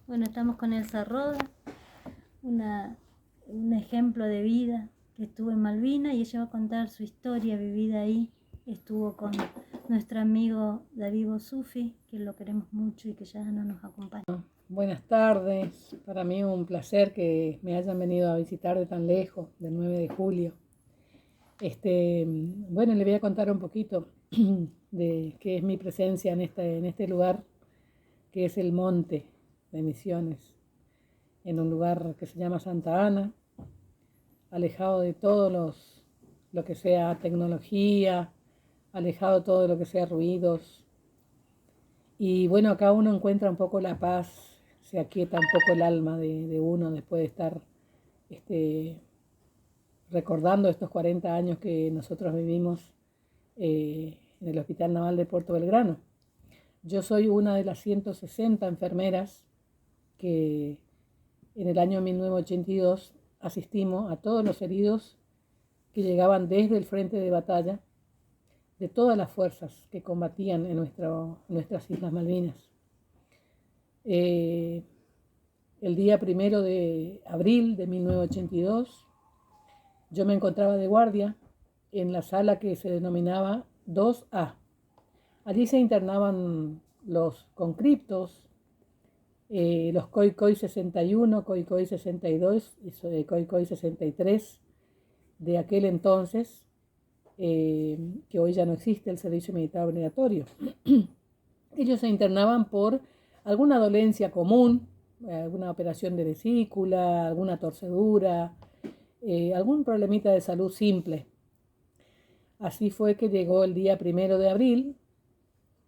Bueno, estamos con Elsa Roda, un ejemplo de vida que estuvo en Malvinas, y ella va a contar su historia vivida ahí. Estuvo con nuestro amigo David Bosufi, que lo queremos mucho y que ya no nos acompaña. Buenas tardes, para mí un placer que me hayan venido a visitar de tan lejos, del 9 de julio. Bueno, le voy a contar un poquito de qué es mi presencia en este lugar, que es el Monte de Misiones, en un lugar que se llama Santa Ana, alejado de lo que sea tecnología, alejado de todo lo que sea ruidos. Y bueno, acá uno encuentra un poco la paz, se aquieta un poco el alma de uno después de estar recordando estos 40 años que nosotros vivimos en el Hospital Naval de Puerto Belgrano. Yo soy una de las 160 enfermeras que en el año 1982 asistimos a todos los heridos que llegaban desde el frente de batalla de todas las fuerzas que combatían en nuestras Islas Malvinas. El día 1 de abril de 1982, yo me encontraba de guardia en la sala que se denominaba 2A. Allí se internaban los conscriptos, los COI 61, COI 62 y COI 63 de aquel entonces, que hoy ya no existe el servicio militar obligatorio. Ellos se internaban por alguna dolencia común, alguna operación de vesícula, alguna torcedura, algún problemita de salud simple. Así fue que llegó el día 1 de abril,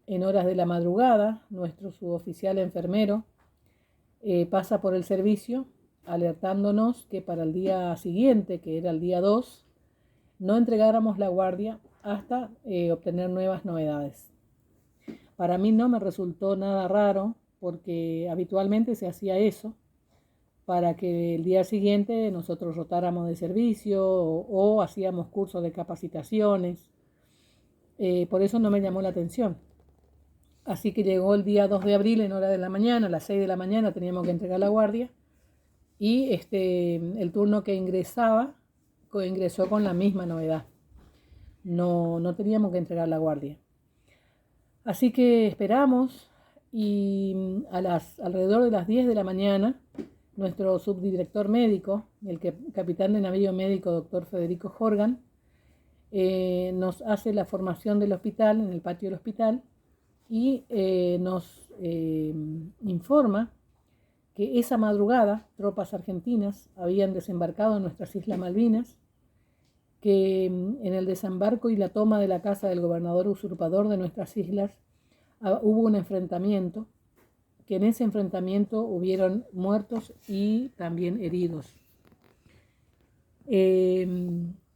en horas de la madrugada, nuestro suboficial enfermero pasa por el servicio alertándonos que para el día siguiente, que era el día 2, no entregáramos la guardia hasta obtener nuevas novedades. Para mí no me resultó nada raro, porque habitualmente se hacía eso para que el día siguiente nosotros rotáramos de servicio o hacíamos cursos de capacitaciones. Por eso no me llamó la atención. Así que llegó el día 2 de abril en hora de la mañana, a las 6 de la mañana teníamos que entregar la guardia, y el turno que ingresó con la misma novedad. No teníamos que entregar la guardia. Así que esperamos, y alrededor de las 10 de la mañana, nuestro subdirector médico, el capitán de navío médico, doctor Federico Jorgan, nos hace la formación del hospital, en el patio del hospital, y nos informa que esa madrugada tropas argentinas habían desembarcado en nuestras Islas Malvinas, que en el desembarco y la toma de la casa del gobernador usurpador de nuestras islas hubo un enfrentamiento, que en ese enfrentamiento hubieron muertos y también heridos. Que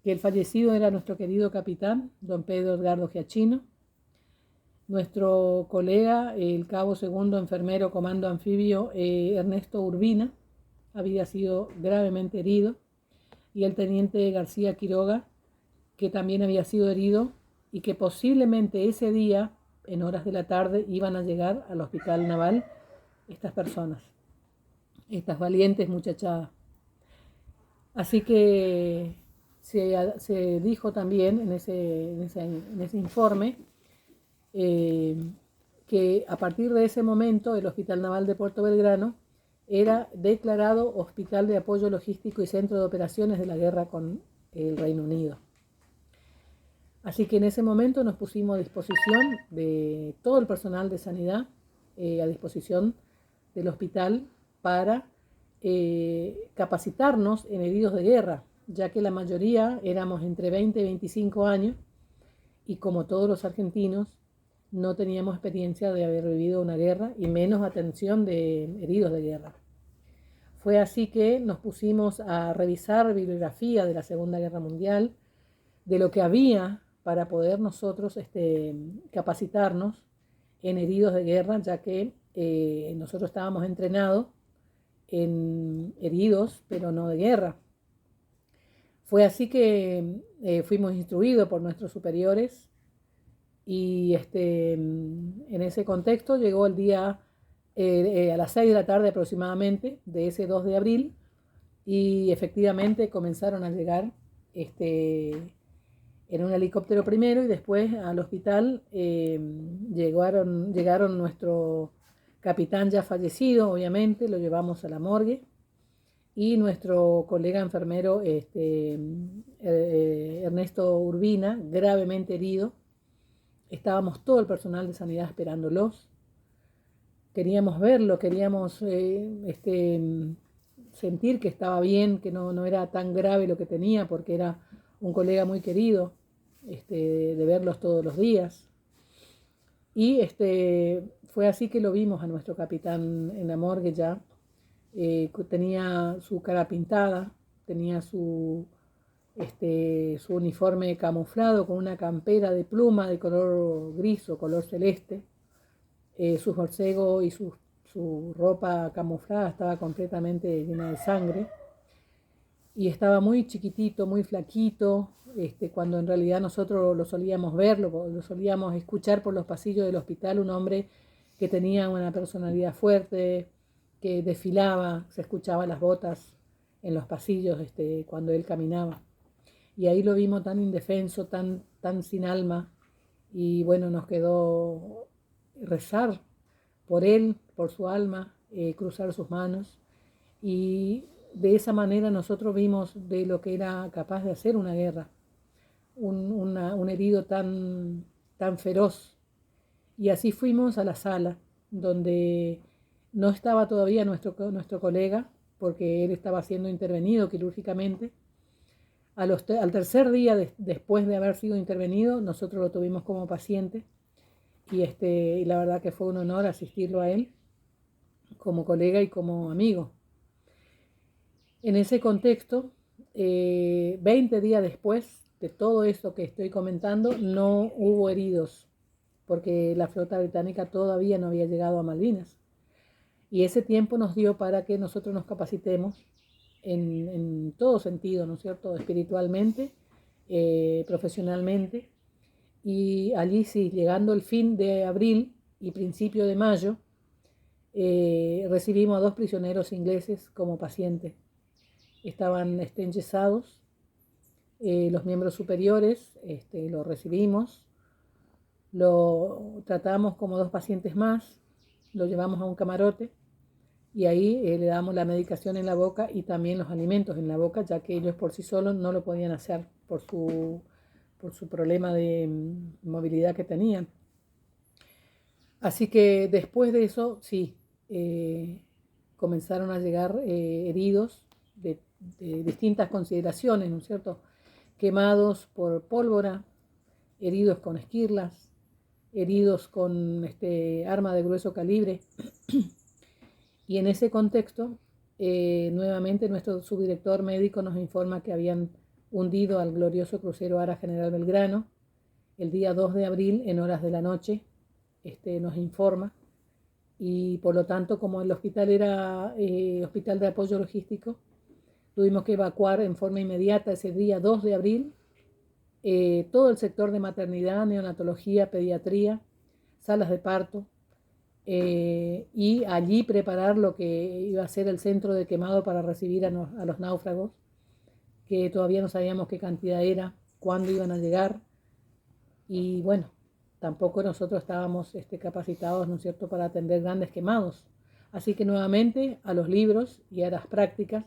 el fallecido era nuestro querido capitán, don Pedro Edgardo Giachino. Nuestro colega, el cabo segundo enfermero comando anfibio Ernesto Urbina, había sido gravemente herido, y el teniente García Quiroga, que también había sido herido, y que posiblemente ese día, en horas de la tarde, iban a llegar al hospital naval estas personas, estas valientes muchachadas. Así que se dijo también en ese informe que a partir de ese momento el Hospital Naval de Puerto Belgrano era declarado Hospital de Apoyo Logístico y Centro de Operaciones de la Guerra con el Reino Unido. Así que en ese momento nos pusimos a disposición de todo el personal de sanidad, a disposición del hospital, para capacitarnos en heridos de guerra, ya que la mayoría éramos entre 20 y 25 años, y como todos los argentinos, no teníamos experiencia de haber vivido una guerra, y menos atención de heridos de guerra. Fue así que nos pusimos a revisar bibliografía de la Segunda Guerra Mundial, de lo que había para poder nosotros capacitarnos en heridos de guerra, ya que nosotros estábamos entrenados en heridos, pero no de guerra. Fue así que fuimos instruidos por nuestros superiores, y en ese contexto llegó el día a las 6 de la tarde aproximadamente de ese 2 de abril, y efectivamente comenzaron a llegar en un helicóptero primero y después al hospital llegaron nuestro capitán ya fallecido, obviamente, lo llevamos a la morgue, y nuestro colega enfermero Ernesto Urbina, gravemente herido. Estábamos todo el personal de sanidad esperándolos. Queríamos verlo, queríamos sentir que estaba bien, que no era tan grave lo que tenía, porque era un colega muy querido, de verlos todos los días. Y fue así que lo vimos a nuestro capitán en la morgue ya. Tenía su cara pintada, tenía su uniforme camuflado con una campera de pluma de color gris o color celeste. Sus borcegos y su ropa camuflada estaba completamente llena de sangre. Y estaba muy chiquitito, muy flaquito, cuando en realidad nosotros lo solíamos ver, lo solíamos escuchar por los pasillos del hospital, un hombre que tenía una personalidad fuerte, que desfilaba, se escuchaba las botas en los pasillos cuando él caminaba. Y ahí lo vimos tan indefenso, tan sin alma, y bueno, nos quedó rezar por él, por su alma, cruzar sus manos, y de esa manera nosotros vimos de lo que era capaz de hacer una guerra, un herido tan feroz. Y así fuimos a la sala, donde no estaba todavía nuestro colega, porque él estaba siendo intervenido quirúrgicamente. Al tercer día después de haber sido intervenido, nosotros lo tuvimos como paciente, y la verdad que fue un honor asistirlo a él como colega y como amigo. En ese contexto, 20 días después de todo esto que estoy comentando, no hubo heridos, porque la flota británica todavía no había llegado a Malvinas. Y ese tiempo nos dio para que nosotros nos capacitemos en todo sentido, ¿no es cierto? Espiritualmente, profesionalmente. Y allí sí, llegando el fin de abril y principio de mayo, recibimos a 2 prisioneros ingleses como pacientes. Estaban enyesados, los miembros superiores, lo recibimos, lo tratamos como 2 pacientes más, lo llevamos a un camarote y ahí le damos la medicación en la boca y también los alimentos en la boca, ya que ellos por sí solos no lo podían hacer por su problema de movilidad que tenían. Así que después de eso, sí, comenzaron a llegar heridos de distintas consideraciones, ¿no es cierto? Quemados por pólvora, heridos con esquirlas, heridos con arma de grueso calibre. Y en ese contexto, nuevamente nuestro subdirector médico nos informa que habían hundido al glorioso crucero Ara General Belgrano el día 2 de abril en horas de la noche, nos informa. Y por lo tanto, como el hospital era hospital de apoyo logístico, tuvimos que evacuar en forma inmediata ese día 2 de abril todo el sector de maternidad, neonatología, pediatría, salas de parto, y allí preparar lo que iba a ser el centro de quemado para recibir a los náufragos, que todavía no sabíamos qué cantidad era, cuándo iban a llegar, y bueno, tampoco nosotros estábamos capacitados, ¿no es cierto?, para atender grandes quemados. Así que nuevamente a los libros y a las prácticas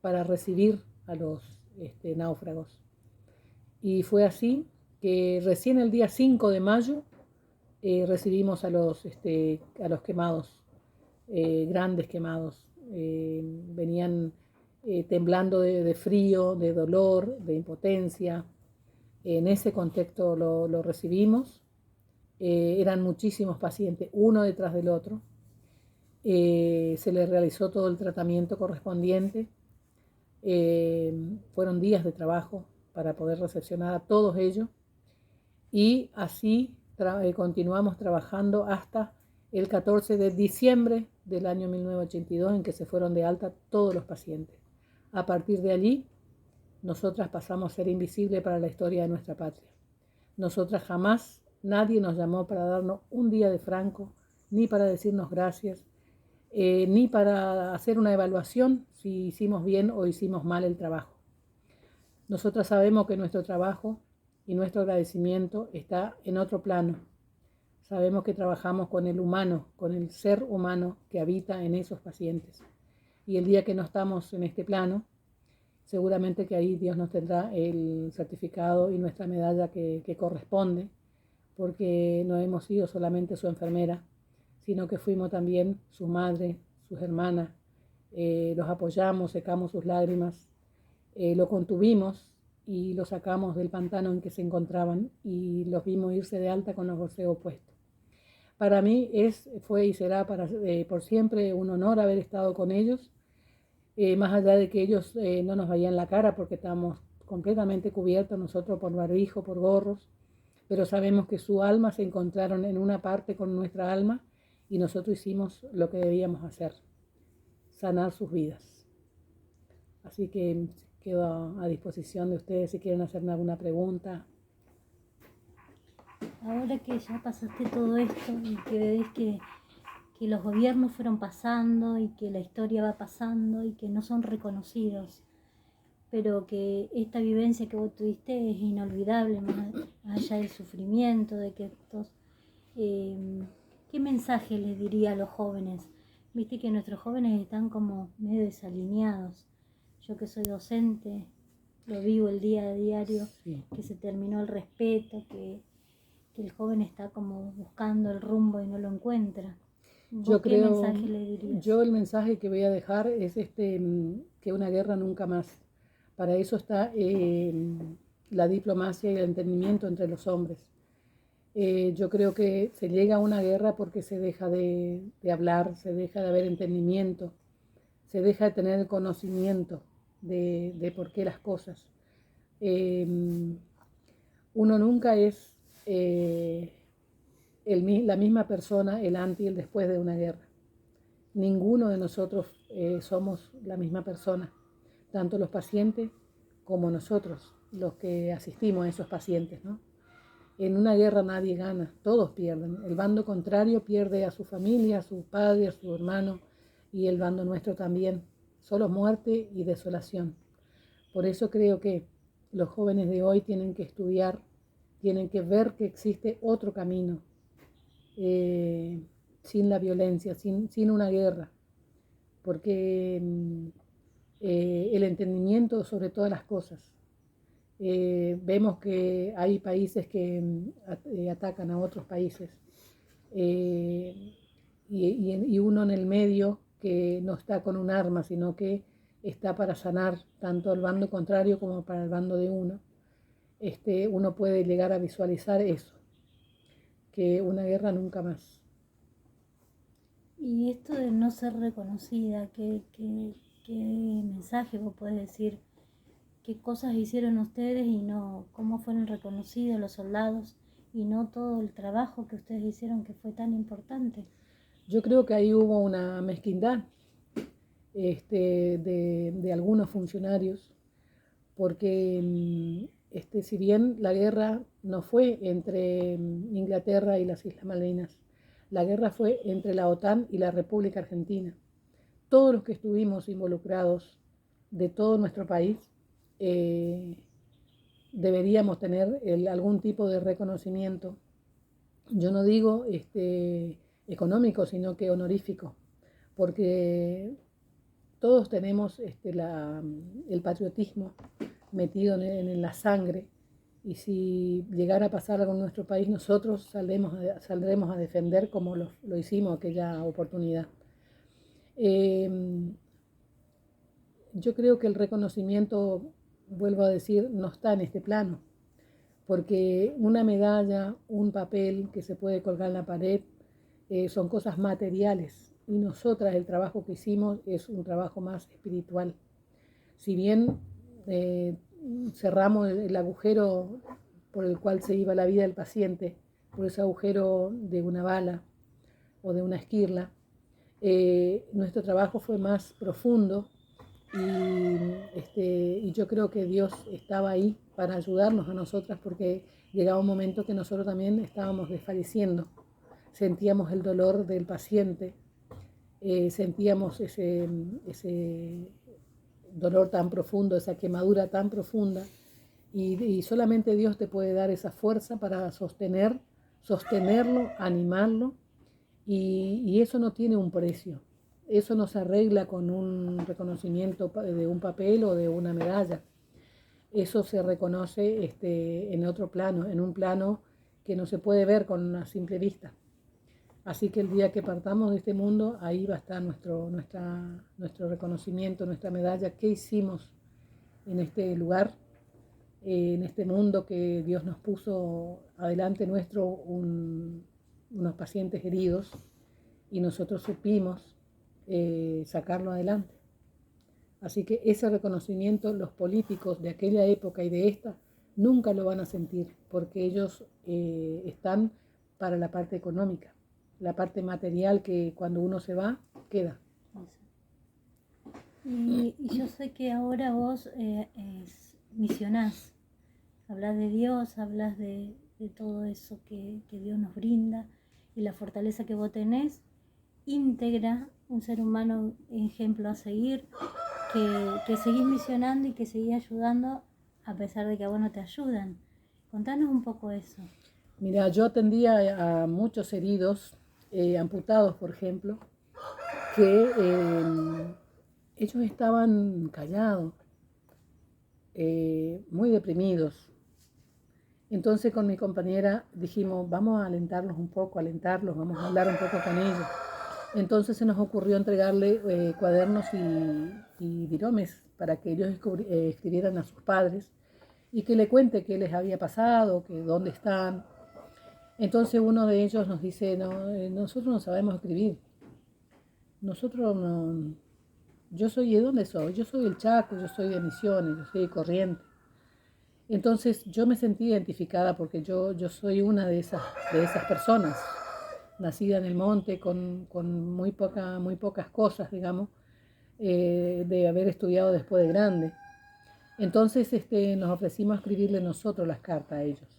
para recibir a los náufragos. Y fue así que recién el día 5 de mayo recibimos a los quemados, grandes quemados. Venían temblando de frío, de dolor, de impotencia. En ese contexto lo recibimos. Eran muchísimos pacientes, uno detrás del otro. Se les realizó todo el tratamiento correspondiente. Fueron días de trabajo para poder recepcionar a todos ellos, y así continuamos trabajando hasta el 14 de diciembre del año 1982, en que se fueron de alta todos los pacientes. A partir de allí, nosotras pasamos a ser invisibles para la historia de nuestra patria. Nosotras jamás, nadie nos llamó para darnos un día de franco, ni para decirnos gracias, ni para hacer una evaluación si hicimos bien o hicimos mal el trabajo. Nosotras sabemos que nuestro trabajo y nuestro agradecimiento está en otro plano. Sabemos que trabajamos con el humano, con el ser humano que habita en esos pacientes. Y el día que no estamos en este plano, seguramente que ahí Dios nos tendrá el certificado y nuestra medalla que corresponde, porque no hemos sido solamente su enfermera, sino que fuimos también su madre, sus hermanas, los apoyamos, secamos sus lágrimas, lo contuvimos y lo sacamos del pantano en que se encontraban y los vimos irse de alta con los borseos puestos. Para mí fue y será por siempre un honor haber estado con ellos, más allá de que ellos no nos veían la cara porque estábamos completamente cubiertos nosotros por barbijo, por gorros, pero sabemos que su alma se encontraron en una parte con nuestra alma y nosotros hicimos lo que debíamos hacer, sanar sus vidas. Así que quedo a disposición de ustedes si quieren hacerme alguna pregunta. Ahora que ya pasaste todo esto y que ves que los gobiernos fueron pasando y que la historia va pasando y que no son reconocidos, pero que esta vivencia que vos tuviste es inolvidable, más allá del sufrimiento, de que estos... ¿qué mensaje les diría a los jóvenes? Viste que nuestros jóvenes están como medio desalineados. Yo que soy docente, lo vivo el día a diario, sí. Que se terminó el respeto, que el joven está como buscando el rumbo y no lo encuentra. Yo creo, ¿qué mensaje le dirías? Yo el mensaje que voy a dejar es que una guerra nunca más. Para eso está la diplomacia y el entendimiento entre los hombres. Yo creo que se llega a una guerra porque se deja de hablar, se deja de haber entendimiento, se deja de tener el conocimiento de por qué las cosas. Uno nunca es la misma persona, el antes y el después de una guerra. Ninguno de nosotros somos la misma persona, tanto los pacientes como nosotros, los que asistimos a esos pacientes, ¿no? En una guerra nadie gana, todos pierden. El bando contrario pierde a su familia, a su padre, a su hermano, y el bando nuestro también. Solo muerte y desolación. Por eso creo que los jóvenes de hoy tienen que estudiar, tienen que ver que existe otro camino, sin la violencia, sin una guerra, porque el entendimiento sobre todas las cosas. Vemos que hay países que atacan a otros países y uno en el medio que no está con un arma, sino que está para sanar tanto al bando contrario como para el bando de uno. Uno puede llegar a visualizar eso, que una guerra nunca más. Y esto de no ser reconocida, ¿qué mensaje vos podés decir? ¿Qué cosas hicieron ustedes y no cómo fueron reconocidos los soldados y no todo el trabajo que ustedes hicieron que fue tan importante? Yo creo que ahí hubo una mezquindad de algunos funcionarios, porque si bien la guerra no fue entre Inglaterra y las Islas Malvinas, la guerra fue entre la OTAN y la República Argentina. Todos los que estuvimos involucrados de todo nuestro país deberíamos tener algún tipo de reconocimiento. Yo no digo económico, sino que honorífico, porque todos tenemos el patriotismo metido en la sangre, y si llegara a pasar algo en nuestro país, nosotros saldremos a defender como lo hicimos aquella oportunidad. Yo creo que el reconocimiento, vuelvo a decir, no está en este plano, porque una medalla, un papel que se puede colgar en la pared, son cosas materiales, y nosotras el trabajo que hicimos es un trabajo más espiritual. Si bien cerramos el agujero por el cual se iba la vida del paciente, por ese agujero de una bala o de una esquirla, nuestro trabajo fue más profundo, y yo creo que Dios estaba ahí para ayudarnos a nosotras, porque llegaba un momento que nosotros también estábamos desfalleciendo, sentíamos el dolor del paciente sentíamos ese dolor tan profundo, esa quemadura tan profunda, y solamente Dios te puede dar esa fuerza para sostenerlo, animarlo, y eso no tiene un precio. Eso no se arregla con un reconocimiento de un papel o de una medalla. Eso se reconoce en otro plano, en un plano que no se puede ver con una simple vista. Así que el día que partamos de este mundo, ahí va a estar nuestro reconocimiento, nuestra medalla, qué hicimos en este lugar, en este mundo que Dios nos puso adelante nuestro, unos pacientes heridos, y nosotros supimos sacarlo adelante. Así que ese reconocimiento los políticos de aquella época y de esta nunca lo van a sentir, porque ellos están para la parte económica, la parte material que cuando uno se va, queda. Y yo sé que ahora vos misionás, hablas de Dios, hablas de todo eso que Dios nos brinda y la fortaleza que vos tenés, íntegra, un ser humano ejemplo a seguir, que seguís misionando y que seguís ayudando a pesar de que a vos no te ayudan. Contanos un poco eso. Mira, yo atendía a muchos heridos, amputados por ejemplo, que ellos estaban callados, muy deprimidos. Entonces con mi compañera dijimos, vamos a alentarlos un poco, vamos a hablar un poco con ellos. Entonces se nos ocurrió entregarle cuadernos y viromes para que ellos escribieran a sus padres y que le cuente qué les había pasado, que dónde están. Entonces uno de ellos nos dice, no, nosotros no sabemos escribir. Nosotros no... Yo soy, ¿de dónde soy? Yo soy del Chaco, yo soy de Misiones, yo soy de Corrientes. Entonces yo me sentí identificada porque yo soy una de esas personas, nacida en el monte con muy pocas cosas, digamos, de haber estudiado después de grande. Entonces nos ofrecimos a escribirle nosotros las cartas a ellos.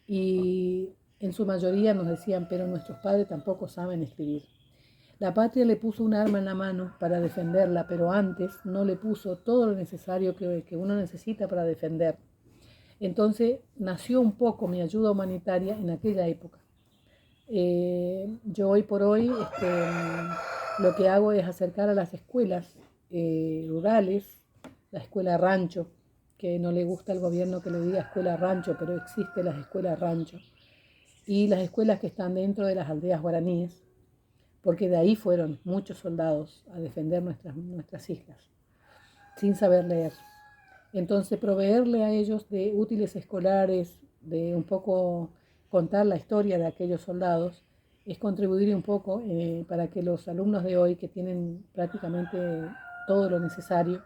Y en su mayoría nos decían, pero nuestros padres tampoco saben escribir. La patria le puso un arma en la mano para defenderla, pero antes no le puso todo lo necesario que uno necesita para defender. Entonces nació un poco mi ayuda humanitaria en aquella época. Yo hoy por hoy lo que hago es acercar a las escuelas rurales, la escuela rancho, que no le gusta al gobierno que le diga escuela rancho, pero existen las escuelas rancho, y las escuelas que están dentro de las aldeas guaraníes, porque de ahí fueron muchos soldados a defender nuestras islas, sin saber leer. Entonces proveerle a ellos de útiles escolares, de un poco contar la historia de aquellos soldados, es contribuir un poco para que los alumnos de hoy, que tienen prácticamente todo lo necesario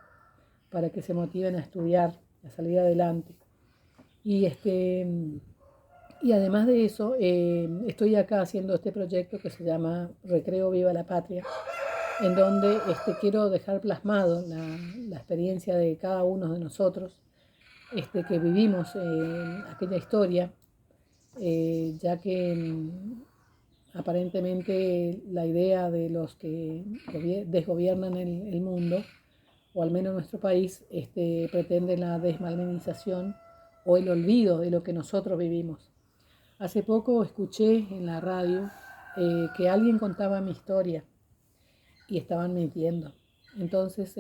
para que se motiven a estudiar, a salir adelante. Y además de eso, estoy acá haciendo este proyecto que se llama Recreo Viva la Patria, en donde quiero dejar plasmado la experiencia de cada uno de nosotros que vivimos aquella historia, ya que aparentemente la idea de los que desgobiernan el mundo, o al menos nuestro país, pretende la desmalmenización o el olvido de lo que nosotros vivimos. Hace poco escuché en la radio que alguien contaba mi historia y estaban mintiendo. Entonces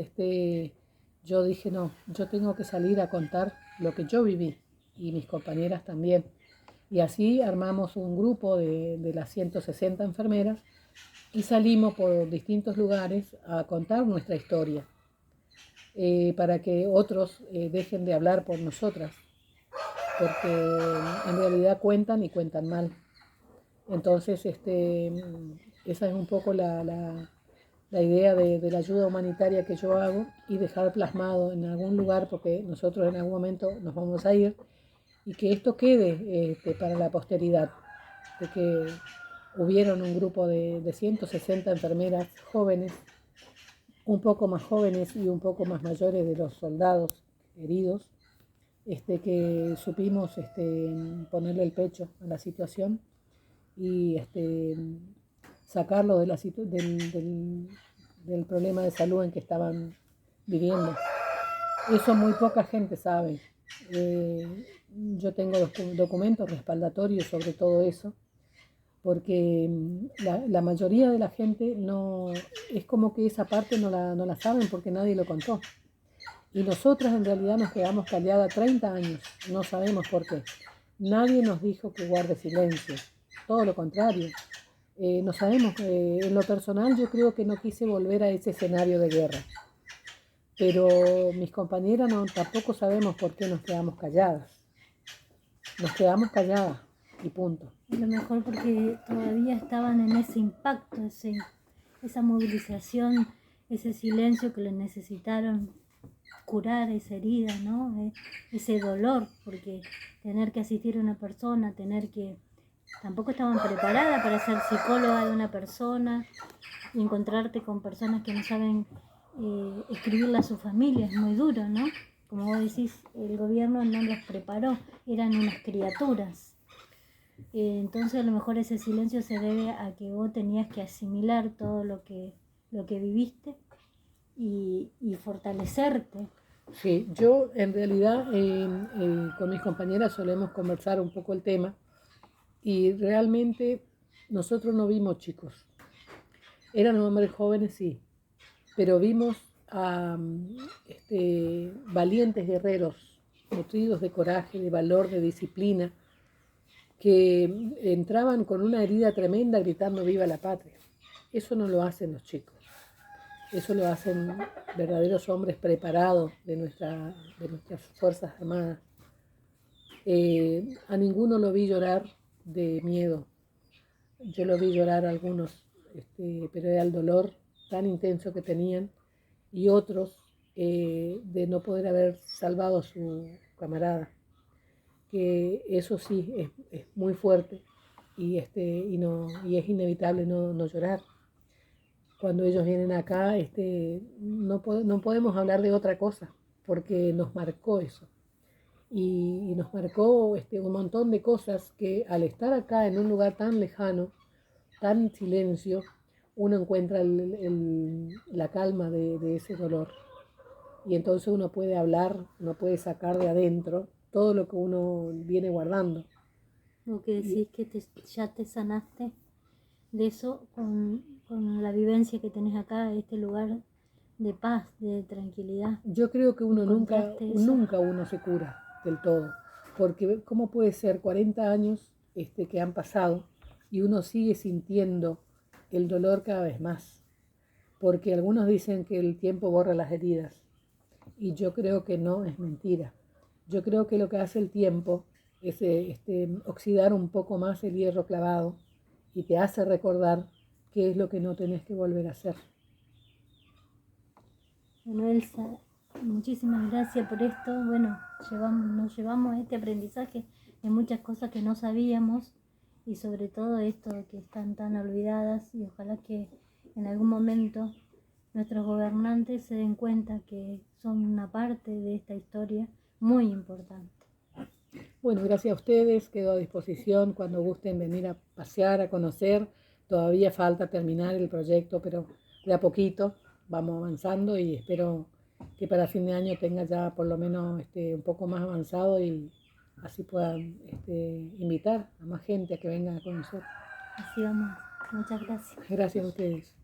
yo dije, no, yo tengo que salir a contar lo que yo viví y mis compañeras también. Y así armamos un grupo de las 160 enfermeras y salimos por distintos lugares a contar nuestra historia para que otros dejen de hablar por nosotras, porque en realidad cuentan y cuentan mal. Entonces esa es un poco la idea de la ayuda humanitaria que yo hago, y dejar plasmado en algún lugar, porque nosotros en algún momento nos vamos a ir, y que esto quede para la posteridad, de que hubieron un grupo de 160 enfermeras jóvenes, un poco más jóvenes y un poco más mayores de los soldados heridos, que supimos ponerle el pecho a la situación y sacarlo de del problema de salud en que estaban viviendo. Eso muy poca gente sabe. Yo tengo documentos respaldatorios sobre todo eso, porque la mayoría de la gente no, es como que esa parte no la saben porque nadie lo contó. Y nosotras en realidad nos quedamos calladas 30 años, no sabemos por qué. Nadie nos dijo que guarde silencio, todo lo contrario. No sabemos, en lo personal yo creo que no quise volver a ese escenario de guerra. Pero mis compañeras tampoco sabemos por qué nos quedamos calladas. Nos quedamos calladas y punto. A lo mejor porque todavía estaban en ese impacto, esa movilización, ese silencio que le necesitaron curar esa herida, ¿no? Ese dolor, porque tener que asistir a una persona, tampoco estaban preparadas para ser psicóloga de una persona y encontrarte con personas que no saben escribirle a su familia, es muy duro, ¿no? Como vos decís, el gobierno no los preparó, eran unas criaturas. Entonces a lo mejor ese silencio se debe a que vos tenías que asimilar todo lo que viviste y fortalecerte. Sí, yo en realidad con mis compañeras solemos conversar un poco el tema y realmente nosotros no vimos chicos. Eran hombres jóvenes, sí, pero vimos a valientes guerreros, nutridos de coraje, de valor, de disciplina, que entraban con una herida tremenda gritando viva la patria. Eso no lo hacen los chicos, eso lo hacen verdaderos hombres preparados de nuestras Fuerzas Armadas. A ninguno lo vi llorar de miedo, yo lo vi llorar a algunos, pero era el dolor tan intenso que tenían, y otros de no poder haber salvado a su camarada, que eso sí es muy fuerte y es inevitable no llorar. Cuando ellos vienen acá, no podemos hablar de otra cosa, porque nos marcó eso. Y nos marcó un montón de cosas que al estar acá en un lugar tan lejano, tan silencio, uno encuentra la calma de ese dolor. Y entonces uno puede hablar, uno puede sacar de adentro todo lo que uno viene guardando. Lo que decís que ya te sanaste de eso con la vivencia que tenés acá, este lugar de paz, de tranquilidad. Yo creo que nunca uno se cura del todo, porque ¿cómo puede ser 40 años que han pasado y uno sigue sintiendo el dolor cada vez más? Porque algunos dicen que el tiempo borra las heridas y yo creo que no, es mentira. Yo creo que lo que hace el tiempo es oxidar un poco más el hierro clavado y te hace recordar qué es lo que no tenés que volver a hacer. Bueno, Elsa, muchísimas gracias por esto. Bueno, nos llevamos este aprendizaje de muchas cosas que no sabíamos y sobre todo esto que están tan olvidadas, y ojalá que en algún momento nuestros gobernantes se den cuenta que son una parte de esta historia muy importante. Bueno, gracias a ustedes, quedo a disposición cuando gusten venir a pasear, a conocer. Todavía falta terminar el proyecto, pero de a poquito vamos avanzando y espero que para fin de año tenga ya por lo menos un poco más avanzado y así puedan invitar a más gente a que venga a conocer. Así vamos. Muchas gracias. Gracias a ustedes.